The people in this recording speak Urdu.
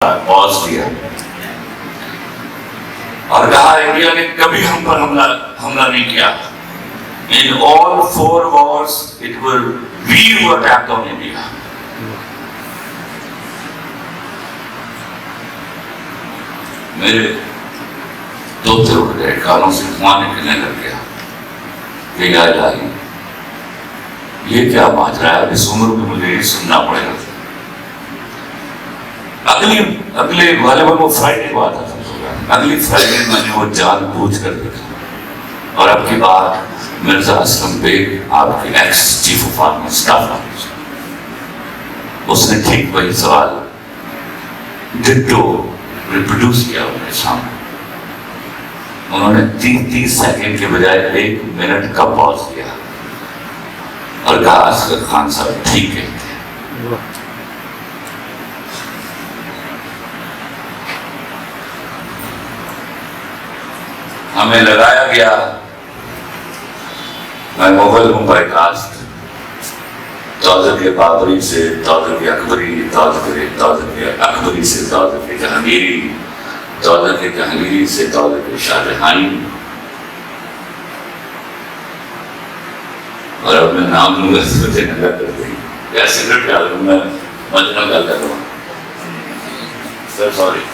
پاز کیا اور کہا انڈیا نے کبھی ہم پر حملہ نہیں کیا. In all 4 wars, we who attacked on India. میرے دوتے اٹھ گئے, کانوں سے دھواں نکلنے لگ گیا کہ یا الہی یہ کیا ماجرا ہے, اس عمر میں مجھے یہ سننا پڑے گا. اگلے غالباً وہ فرائیڈے کو آتا تھا, اگلی فرائیڈے میں نے وہ جان بوجھ کر دیکھا. اور اب کی بات مرزا اسلم بیگ, آپ کے ex chief of army staff officer, اس نے ٹھیک وہی سوال ڈٹو ریپروڈیوس کیا میرے سامنے. انہوں نے 30 سیکنڈ کے بجائے 1 منٹ کا پاز کیا اور کہا اصغر خان صاحب ٹھیک کہتے ہیں. ہمیں لگایا گیا, میں مغل ہوں بائی کاسٹ, تاجر کے بابری سے تاجر کے اکبری, تاجر کے اکبری سے تاجر کے جہانگیری, تاجر کے جہانگیری سے تاجر کے شاہجہانی. اور اب میں نام لوں گا مجھے نظر کر دیں یا سگریٹ ڈال دوں, میں مجھے نظر کر رہا ہوں سر, سوری.